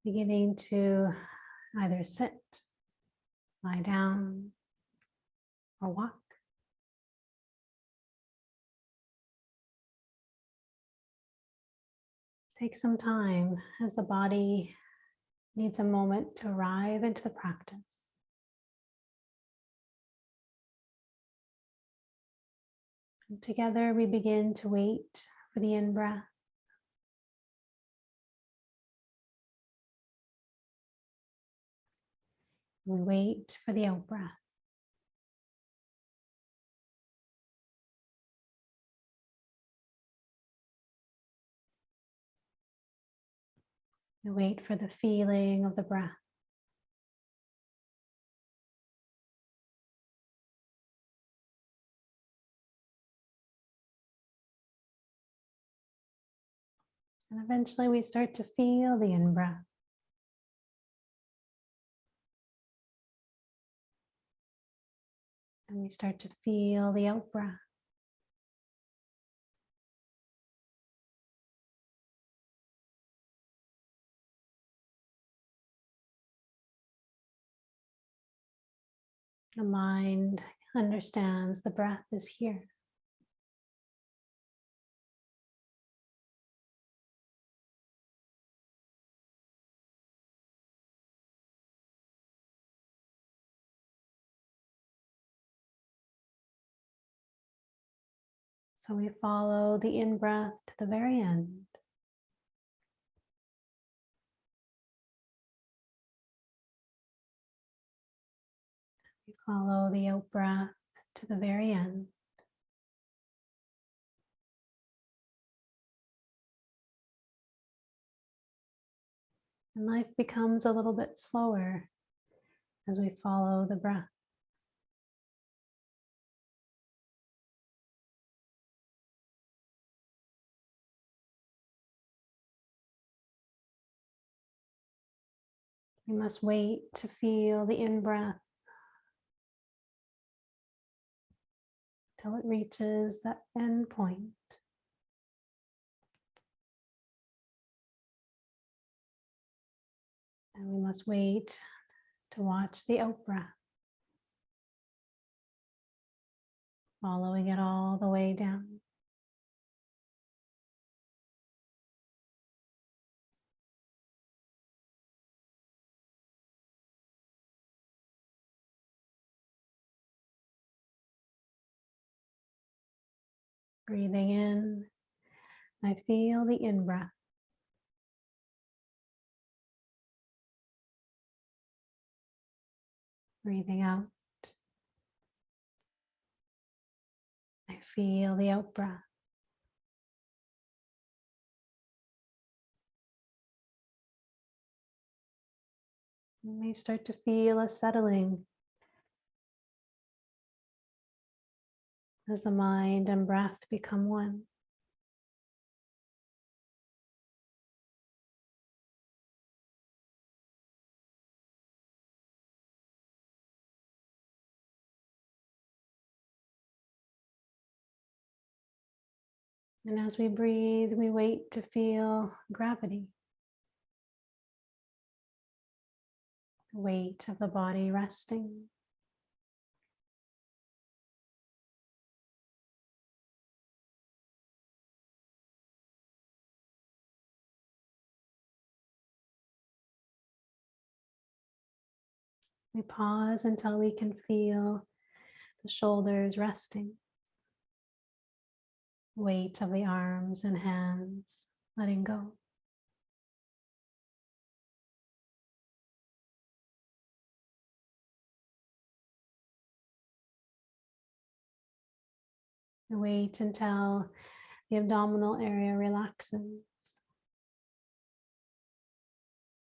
Beginning to either sit, lie down, or walk. Take some time as the body needs a moment to arrive into the practice. And together we begin to wait for the in-breath. We wait for the out-breath. We wait for the feeling of the breath. And eventually we start to feel the in-breath. And we start to feel the out-breath. The mind understands the breath is here. So we follow the in-breath to the very end. We follow the out-breath to the very end. And life becomes a little bit slower as we follow the breath. We must wait to feel the in-breath till it reaches that end point. And we must wait to watch the out-breath, following it all the way down. Breathing in, I feel the in-breath. Breathing out, I feel the out-breath. You may start to feel a settling as the mind and breath become one. And as we breathe, we wait to feel gravity, the weight of the body resting. We pause until we can feel the shoulders resting, weight of the arms and hands letting go. We wait until the abdominal area relaxes.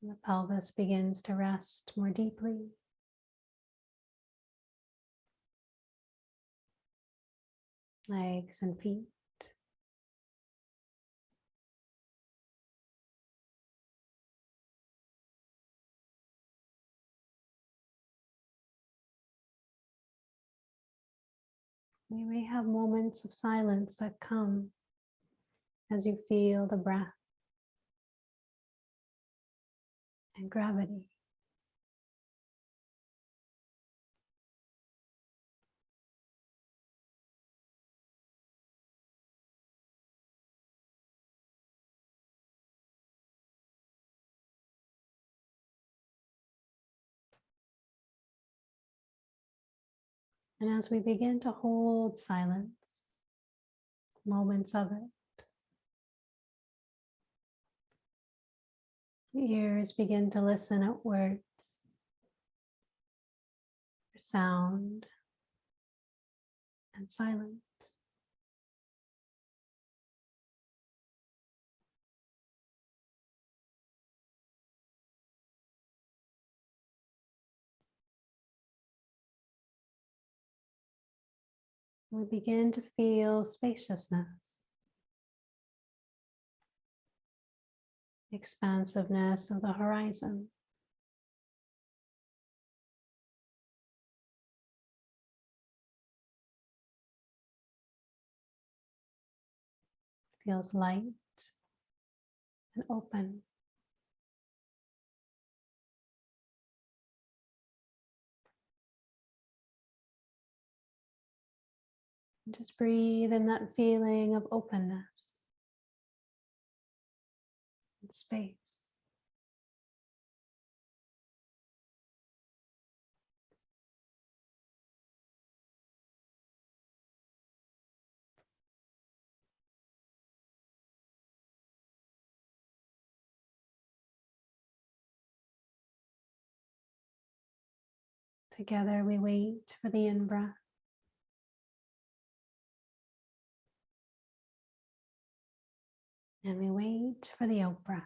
And the pelvis begins to rest more deeply. Legs and feet. You may have moments of silence that come as you feel the breath and gravity. And as we begin to hold silence, moments of it, the ears begin to listen at words, for sound, and silence. We begin to feel spaciousness, expansiveness of the horizon. Feels light and open. And just breathe in that feeling of openness and space. Together we wait for the in-breath. And we wait for the out-breath.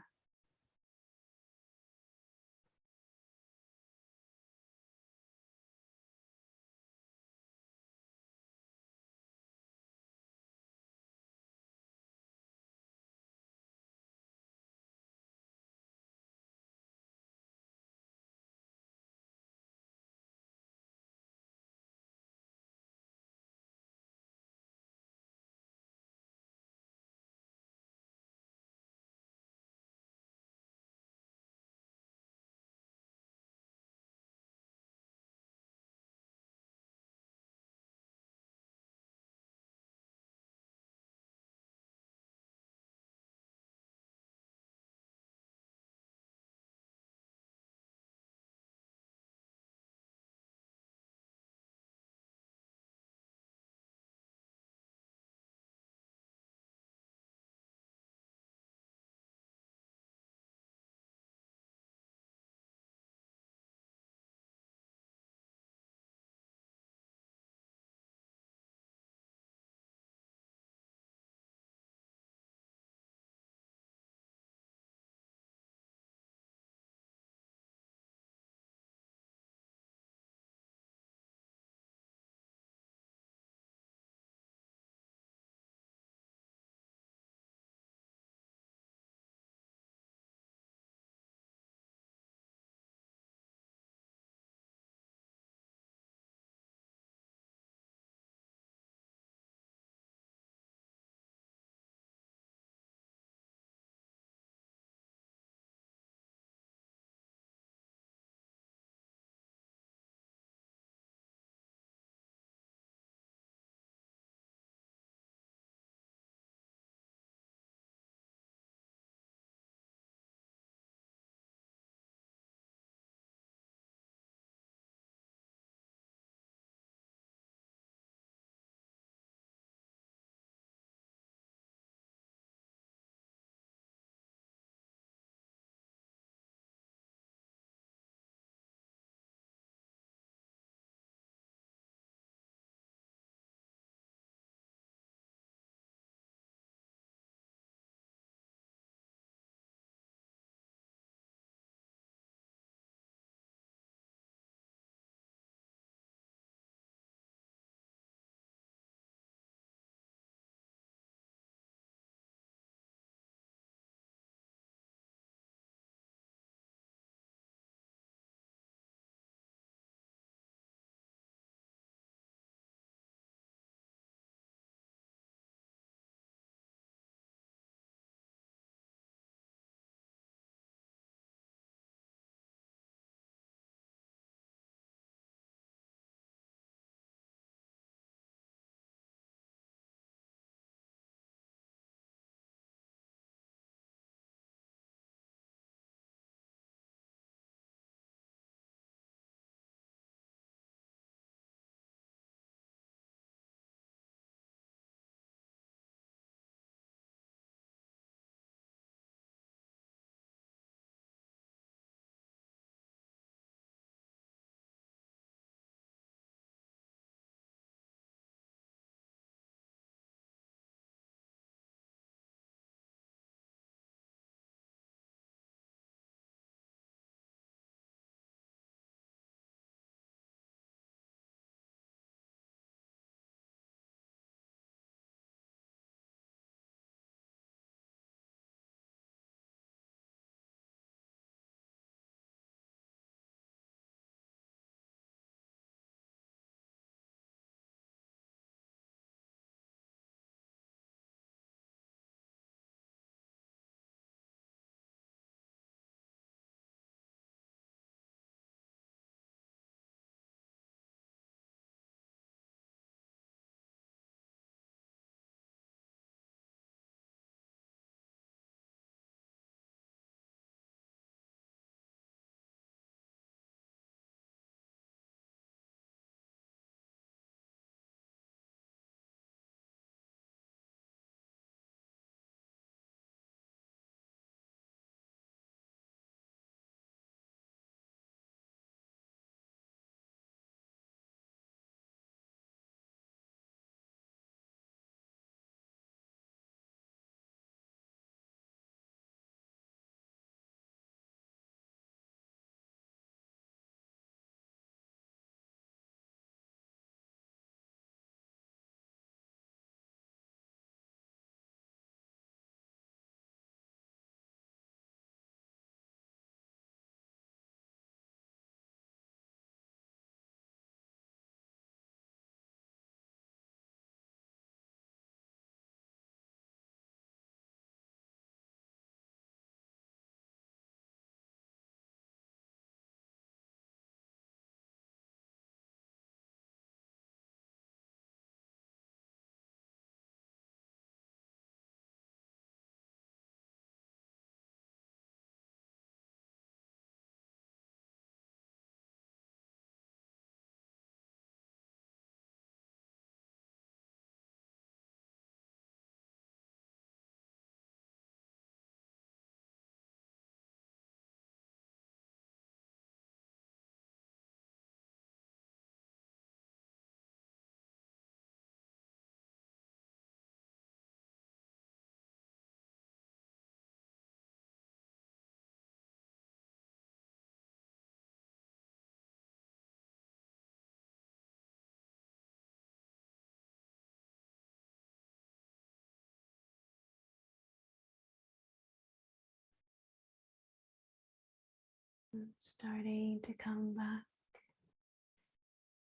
And starting to come back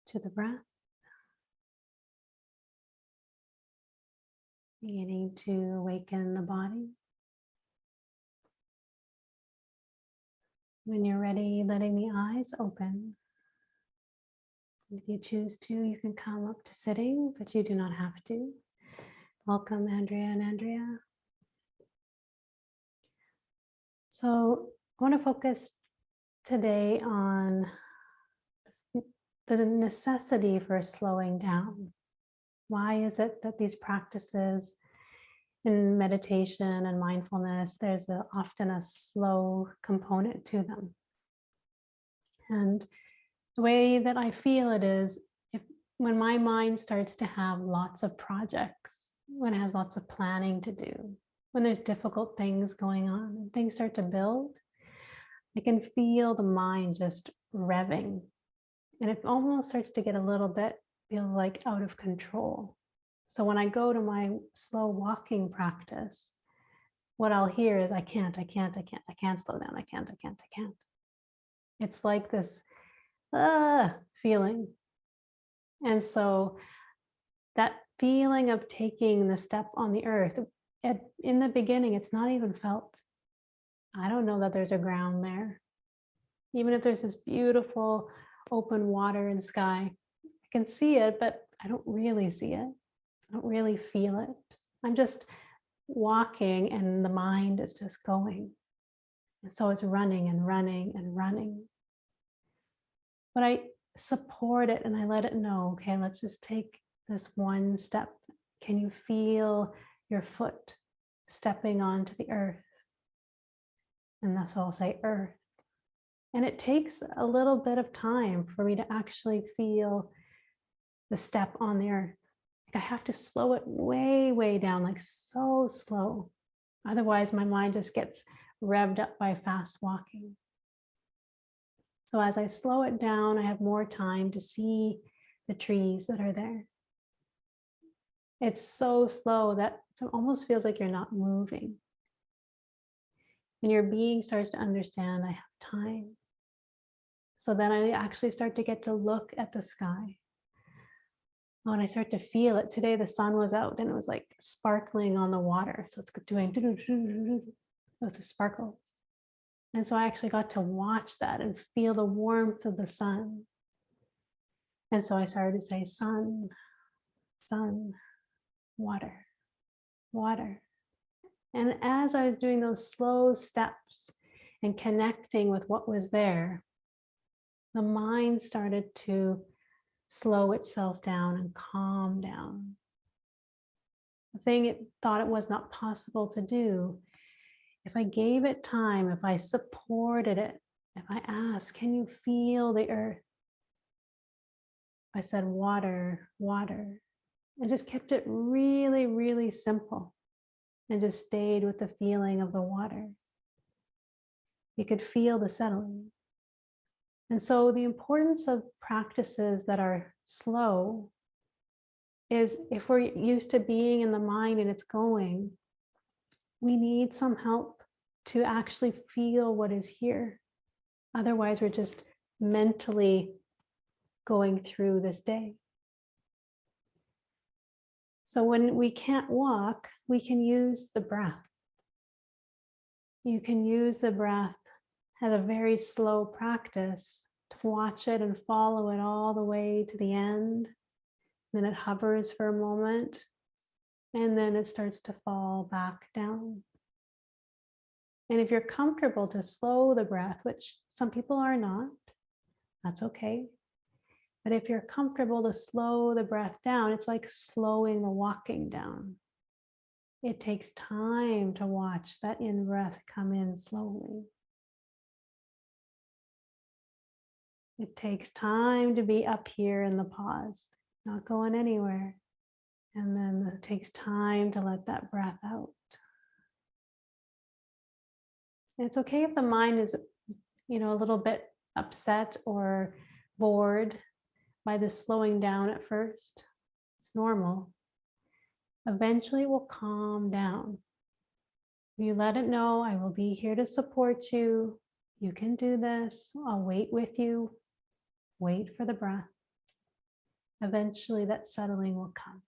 to the breath. Beginning to awaken the body. When you're ready, letting the eyes open. If you choose to, you can come up to sitting, but you do not have to. Welcome, Andrea and Andrea. So I want to focus today on the necessity for slowing down. Why is it that these practices in meditation and mindfulness, there's often a slow component to them? And the way that I feel it is when my mind starts to have lots of projects, when it has lots of planning to do, when there's difficult things going on and things start to build, I can feel the mind just revving. And it almost starts to get a little bit, feel like out of control. So when I go to my slow walking practice, what I'll hear is, I can't slow down, I can't. It's like this feeling. And so that feeling of taking the step on the earth, in the beginning, it's not even felt. I don't know that there's a ground there. Even if there's this beautiful open water and sky, I can see it, but I don't really see it. I don't really feel it. I'm just walking and the mind is just going. And so it's running and running and running. But I support it and I let it know, okay, let's just take this one step. Can you feel your foot stepping onto the earth? And that's all I'll say, earth. And it takes a little bit of time for me to actually feel the step on the earth. Like I have to slow it way, way down, like so slow. Otherwise, my mind just gets revved up by fast walking. So as I slow it down, I have more time to see the trees that are there. It's so slow that it almost feels like you're not moving. And your being starts to understand, I have time. So then I actually start to get to look at the sky. Oh, and I start to feel it. Today the sun was out and it was like sparkling on the water. So it's doing with the sparkles. And so I actually got to watch that and feel the warmth of the sun. And so I started to say, sun, sun, water, water. And as I was doing those slow steps and connecting with what was there, the mind started to slow itself down and calm down. The thing it thought it was not possible to do, if I gave it time, if I supported it, if I asked, can you feel the earth? I said, water, water. I just kept it really, really simple and just stayed with the feeling of the water. You could feel the settling. And so the importance of practices that are slow is if we're used to being in the mind and it's going, we need some help to actually feel what is here. Otherwise, we're just mentally going through this day. So when we can't walk, we can use the breath. You can use the breath as a very slow practice to watch it and follow it all the way to the end. Then it hovers for a moment, and then it starts to fall back down. And if you're comfortable to slow the breath, which some people are not, that's okay. But if you're comfortable to slow the breath down, it's like slowing the walking down. It takes time to watch that in-breath come in slowly. It takes time to be up here in the pause, not going anywhere. And then it takes time to let that breath out. And it's okay if the mind is, a little bit upset or bored by the slowing down at first. It's normal. Eventually it will calm down. You let it know, I will be here to support you. You can do this. I'll wait with you. Wait for the breath. Eventually that settling will come.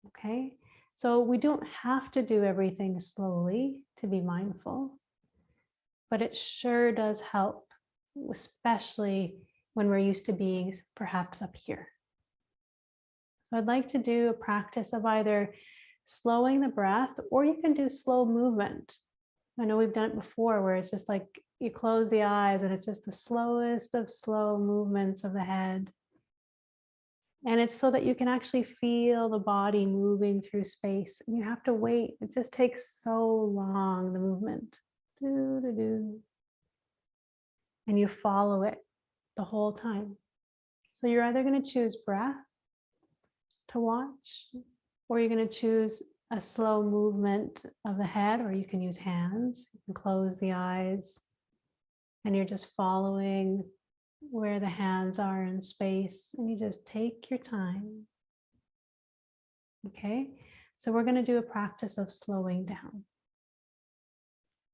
Okay? So we don't have to do everything slowly to be mindful, but it sure does help, especially when we're used to being perhaps up here. So I'd like to do a practice of either slowing the breath, or you can do slow movement. I know we've done it before where it's just like you close the eyes and it's just the slowest of slow movements of the head. And it's so that you can actually feel the body moving through space. And you have to wait. It just takes so long, the movement. Do, do, do. And you follow it the whole time. So you're either going to choose breath to watch, or you're going to choose a slow movement of the head, or you can use hands. You can close the eyes and you're just following where the hands are in space, and you just take your time. Okay, so we're going to do a practice of slowing down.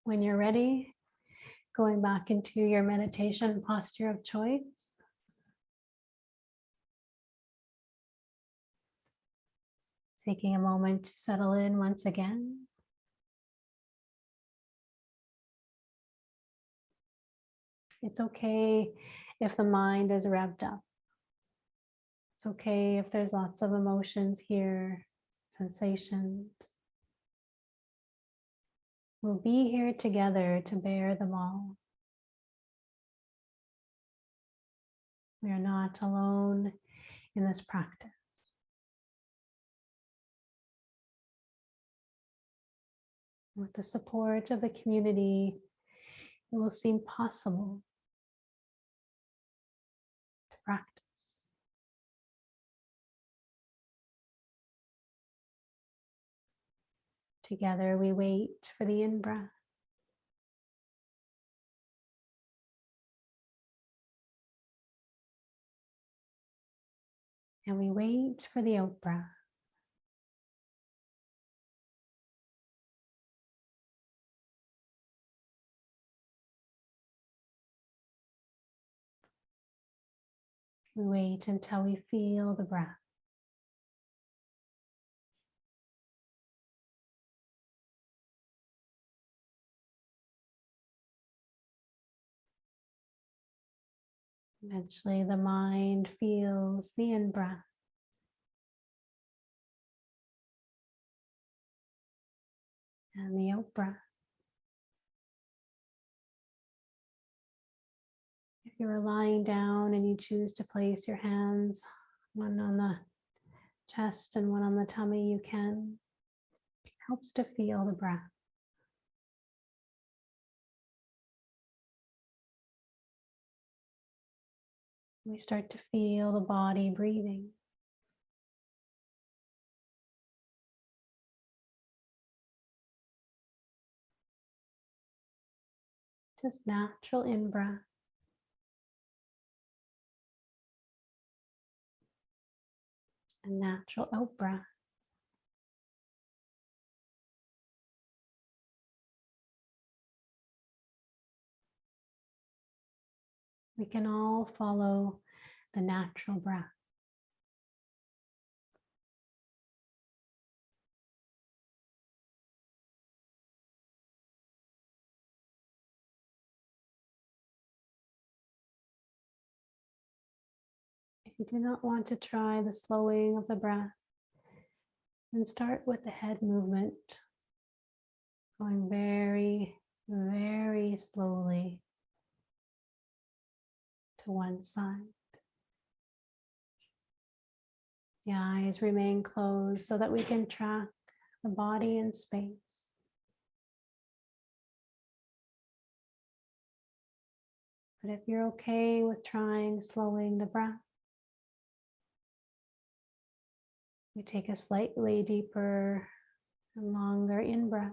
When you're ready, going back into your meditation posture of choice. Taking a moment to settle in once again. It's okay if the mind is revved up. It's okay if there's lots of emotions here, sensations. We'll be here together to bear them all. We are not alone in this practice. With the support of the community, it will seem possible to practice. Together we wait for the in-breath. And we wait for the out-breath. We wait until we feel the breath. Eventually the mind feels the in-breath. And the out-breath. If you're lying down and you choose to place your hands, one on the chest and one on the tummy, you can. It helps to feel the breath. We start to feel the body breathing. Just natural in-breath. And natural out-breath. We can all follow the natural breath. If you do not want to try the slowing of the breath, then start with the head movement, going very, very slowly to one side. The eyes remain closed so that we can track the body in space. But if you're okay with trying slowing the breath, we take a slightly deeper and longer in-breath.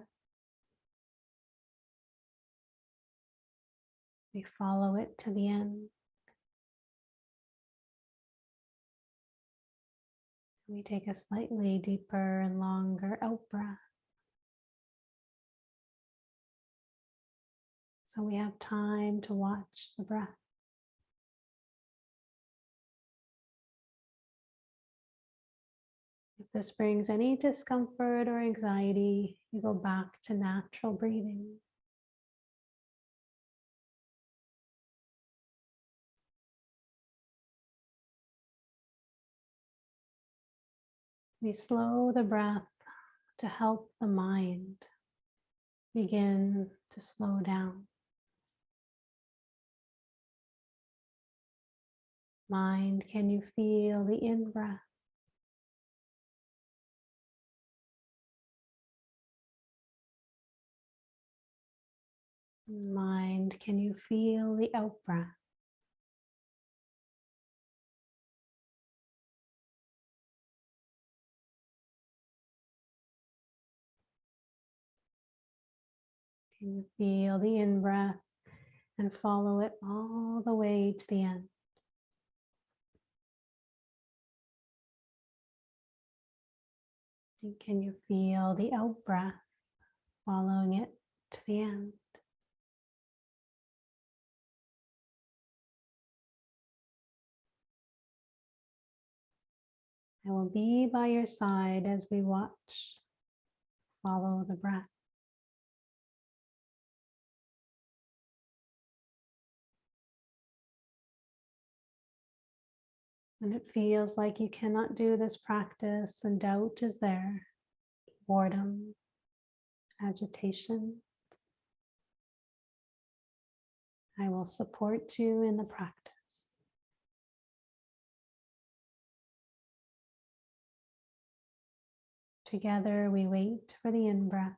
We follow it to the end. We take a slightly deeper and longer out-breath. So we have time to watch the breath. If this brings any discomfort or anxiety, you go back to natural breathing. We slow the breath to help the mind begin to slow down. Mind, can you feel the in-breath? Mind, can you feel the out-breath? Can you feel the in-breath and follow it all the way to the end? And can you feel the out-breath following it to the end? I will be by your side as we watch. Follow the breath. When it feels like you cannot do this practice and doubt is there, boredom, agitation, I will support you in the practice. Together we wait for the in-breath.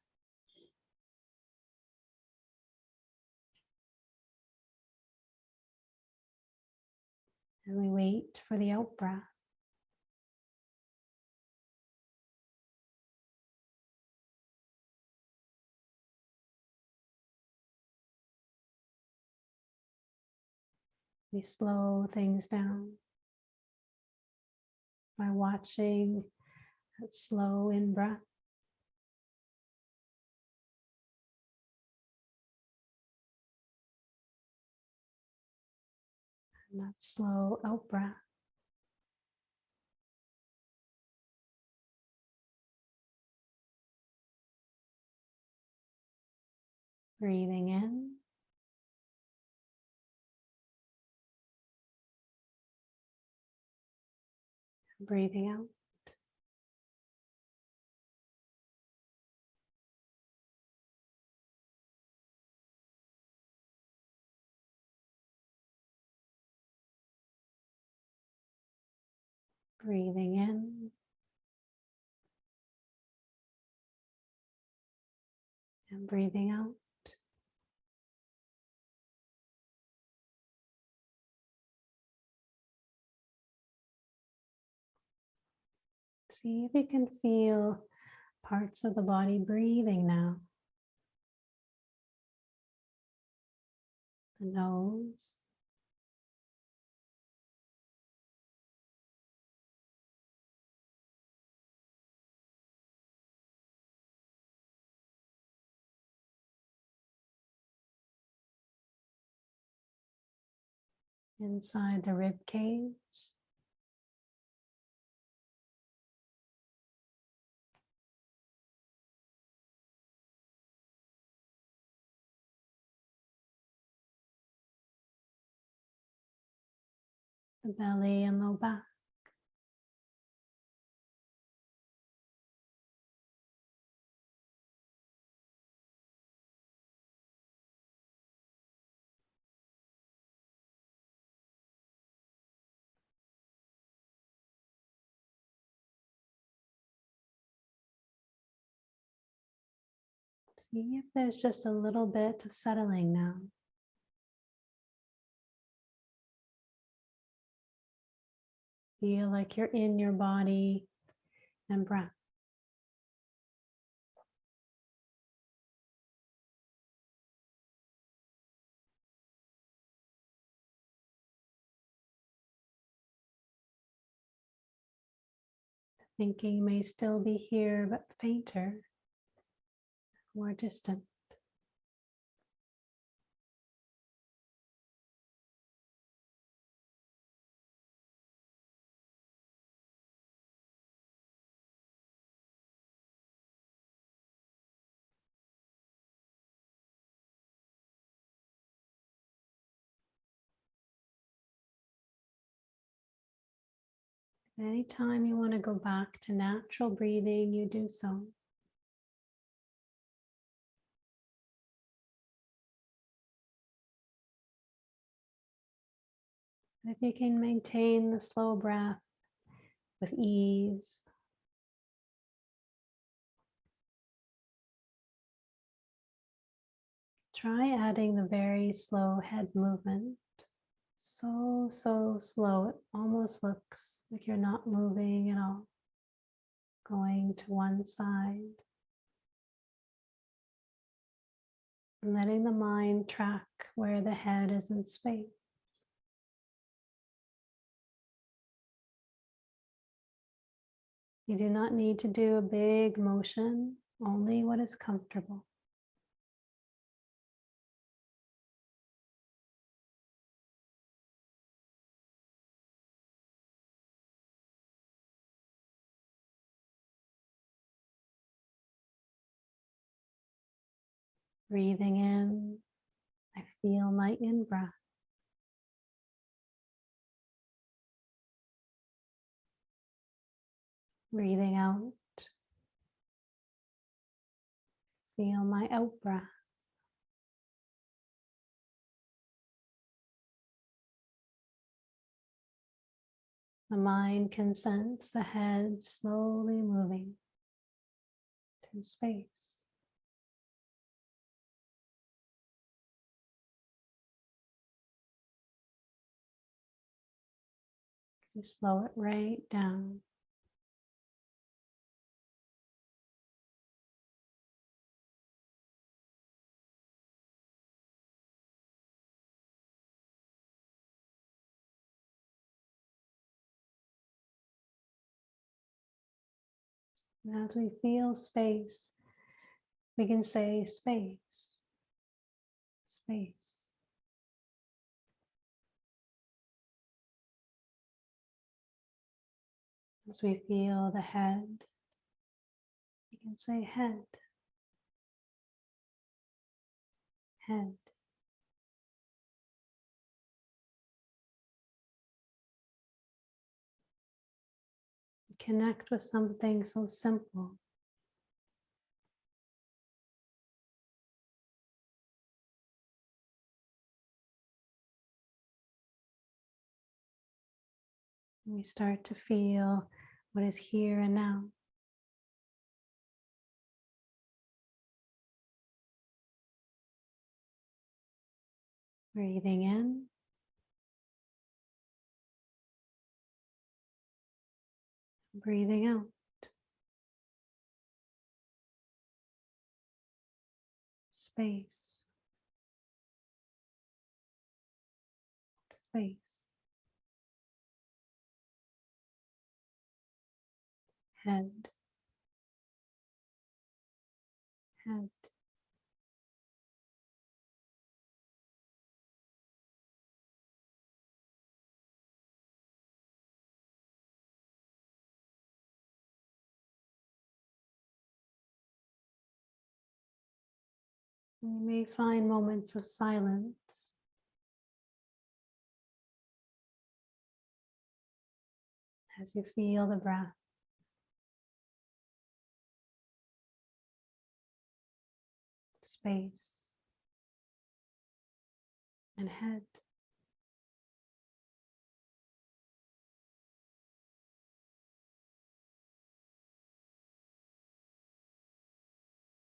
And we wait for the out-breath. We slow things down by watching that slow in-breath and that slow out-breath. Breathing in. Breathing out. Breathing in. And breathing out. See if you can feel parts of the body breathing now. The nose. Inside the rib cage. The belly and low back. See if there's just a little bit of settling now. Feel like you're in your body and breath. Thinking may still be here, but fainter, more distant. Anytime you want to go back to natural breathing, you do so. If you can maintain the slow breath with ease, try adding the very slow head movement. So slow, it almost looks like you're not moving at all, going to one side. And letting the mind track where the head is in space. You do not need to do a big motion, only what is comfortable. Breathing in, I feel my in-breath. Breathing out, feel my out-breath. The mind can sense the head slowly moving to space. You slow it right down. And as we feel space, we can say space, space. As we feel the head, we can say head, head. Connect with something so simple. We start to feel what is here and now. Breathing in. Breathing out. Space. Space. Head. Head. You may find moments of silence as you feel the breath. Space and head.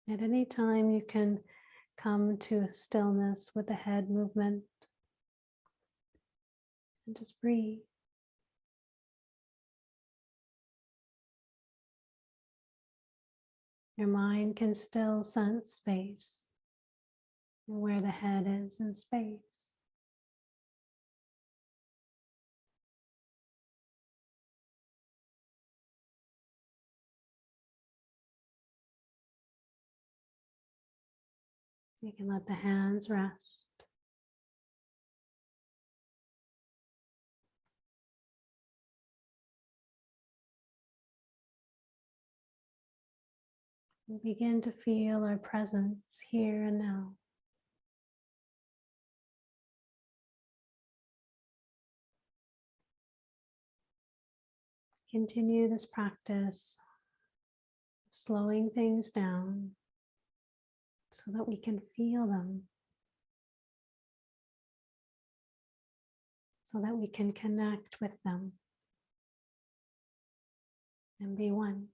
At any time you can come to stillness with the head movement and just breathe. Your mind can still sense space and where the head is in space. You can let the hands rest. We begin to feel our presence here and now. Continue this practice of slowing things down so that we can feel them, so that we can connect with them and be one.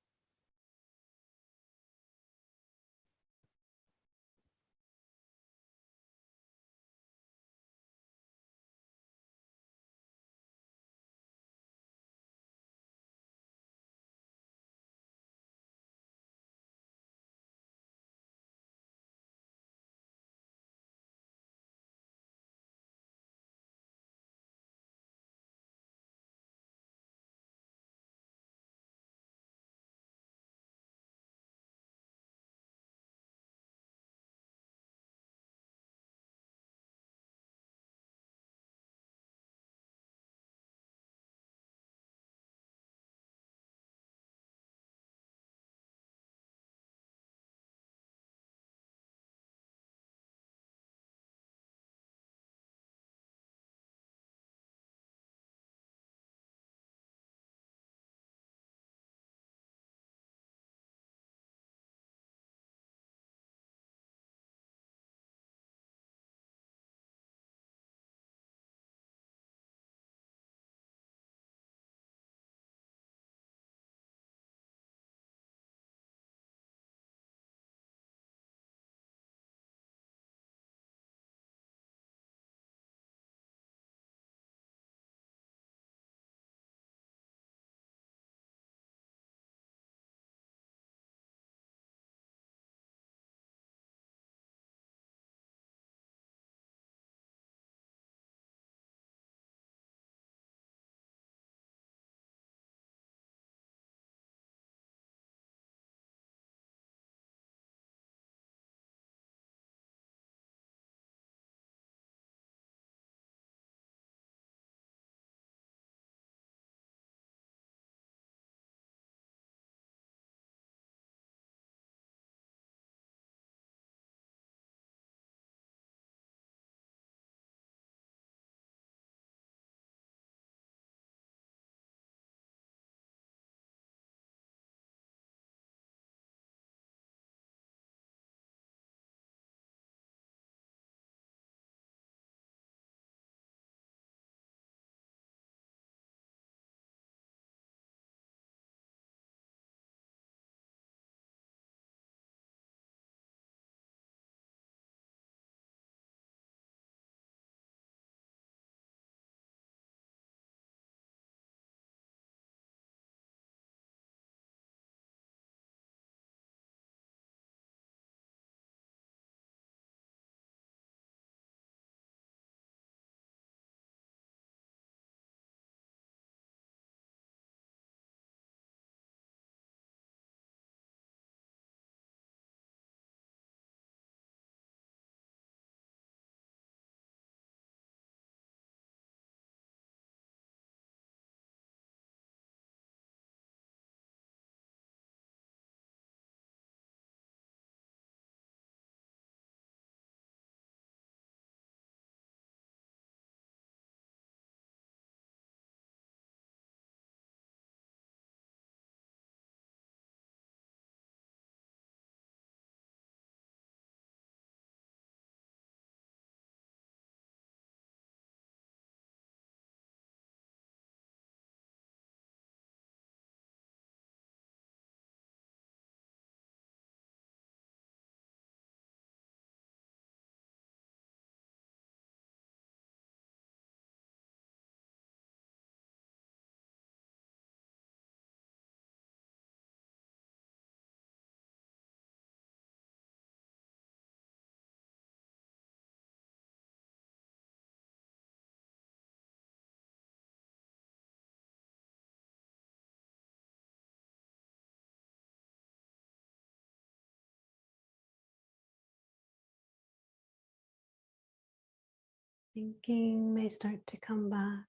Thinking may start to come back,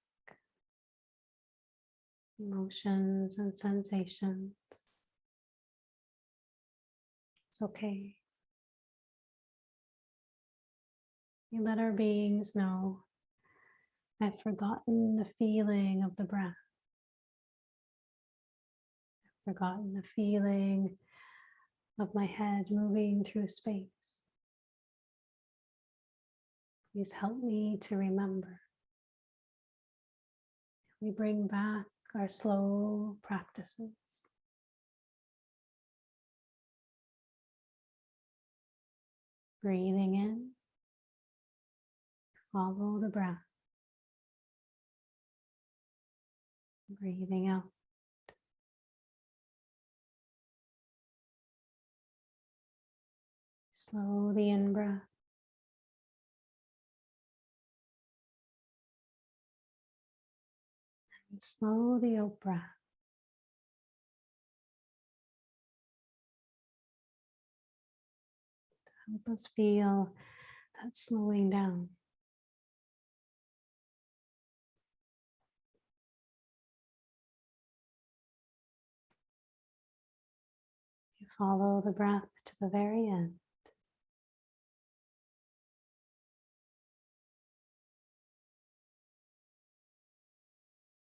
emotions and sensations. It's okay. We let our beings know, I've forgotten the feeling of the breath. forgotten the feeling of my head moving through space. Please help me to remember. We bring back our slow practices. Breathing in, follow the breath. Breathing out. Slow the in-breath. And slow the out-breath. Help us feel that slowing down. You follow the breath to the very end.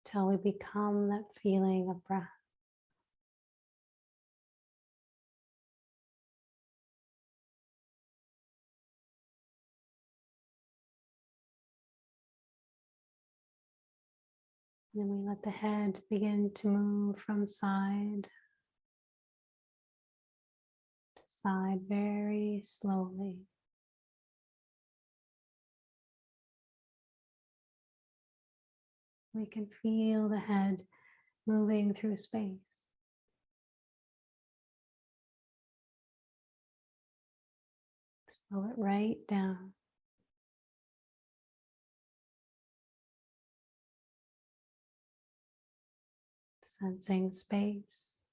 Till we become that feeling of breath. Then we let the head begin to move from side to side very slowly. We can feel the head moving through space. Slow it right down. Sensing space.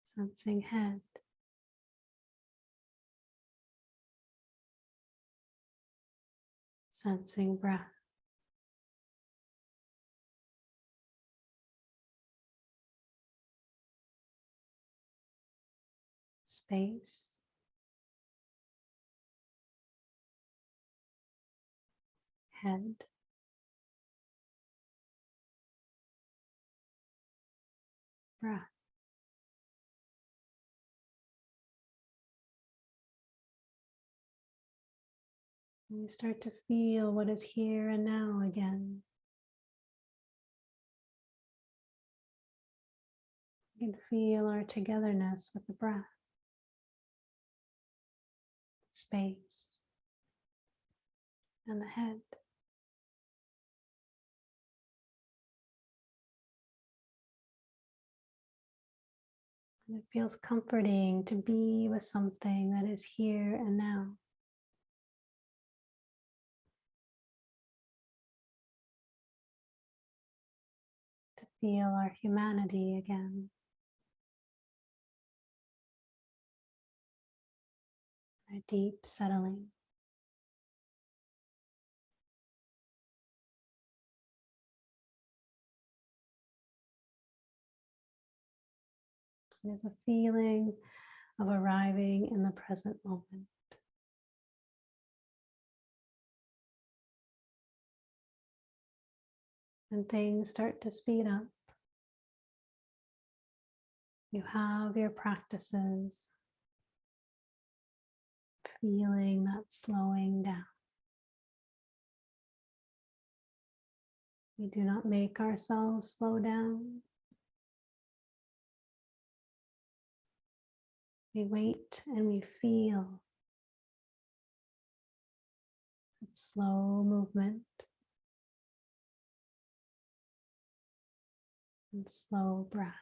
Sensing head. Sensing breath. Space. Head. Breath. And you start to feel what is here and now again. You can feel our togetherness with the breath, space, and the head. And it feels comforting to be with something that is here and now. To feel our humanity again. Our deep settling. There's a feeling of arriving in the present moment. When things start to speed up, you have your practices, feeling that slowing down. We do not make ourselves slow down. We wait and we feel that slow movement and slow breath.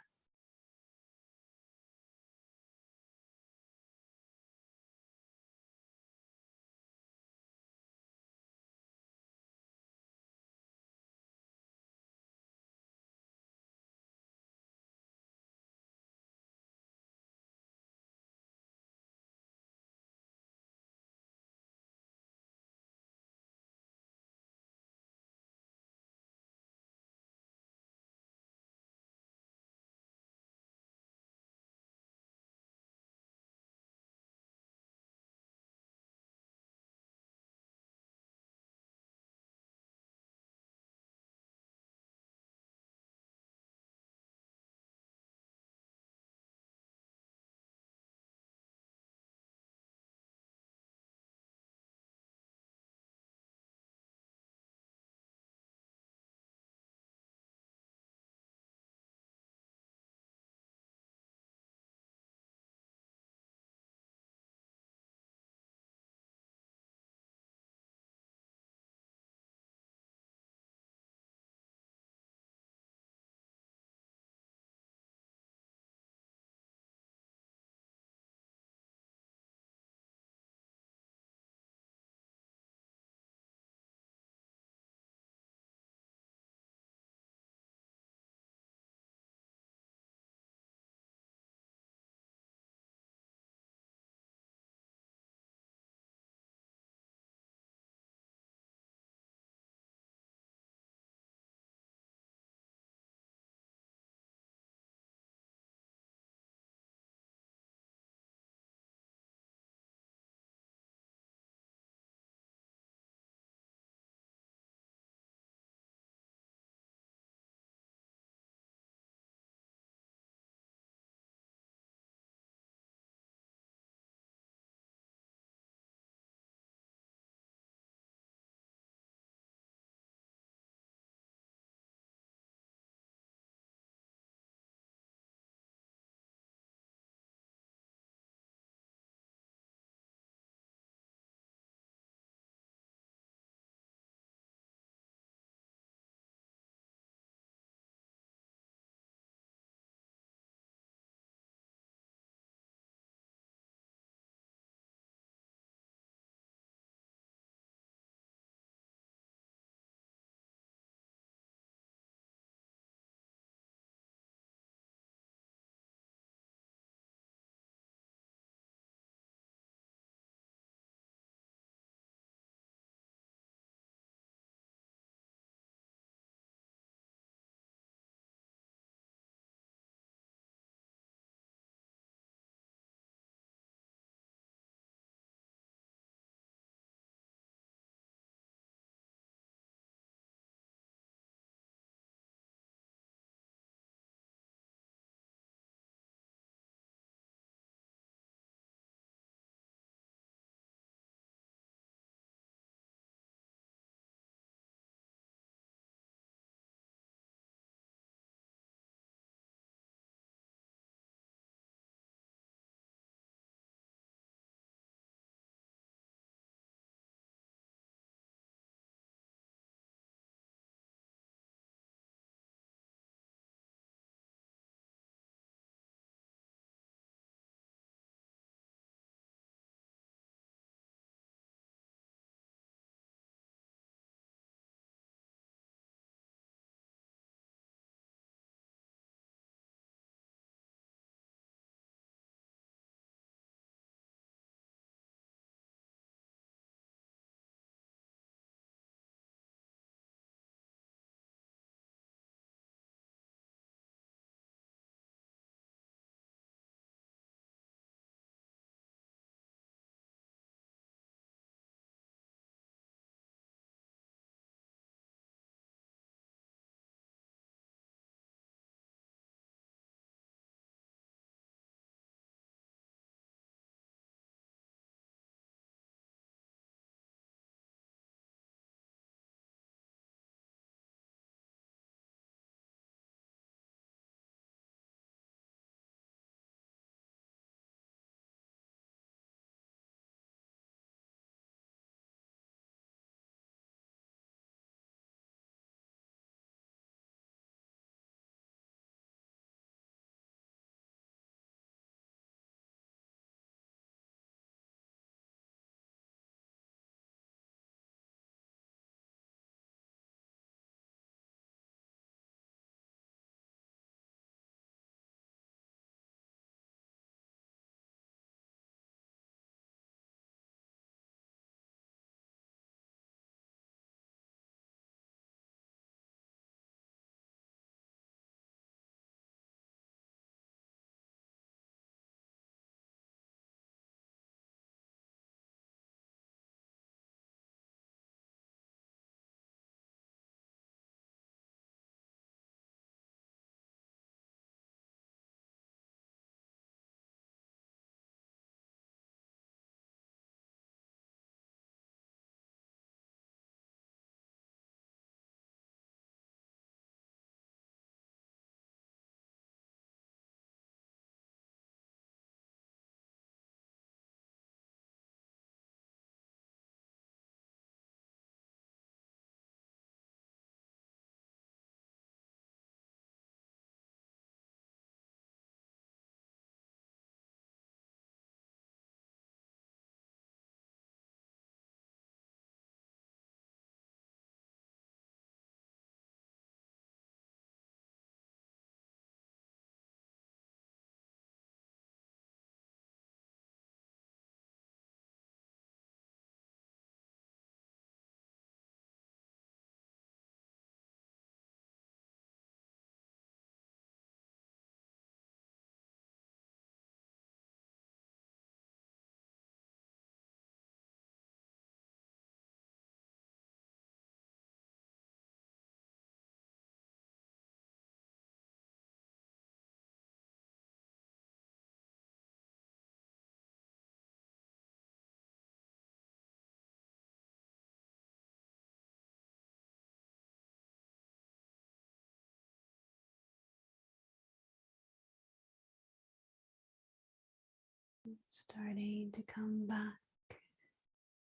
Starting to come back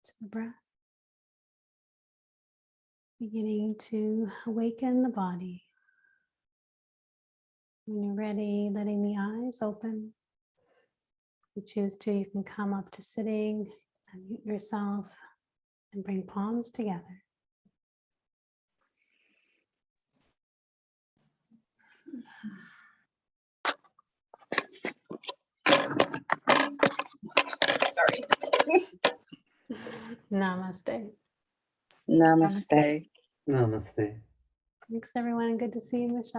to the breath. Beginning to awaken the body. When you're ready, letting the eyes open. If you choose to, you can come up to sitting, unmute yourself, and bring palms together. Sorry. Namaste. Namaste. Namaste. Thanks, everyone. Good to see you, Michelle.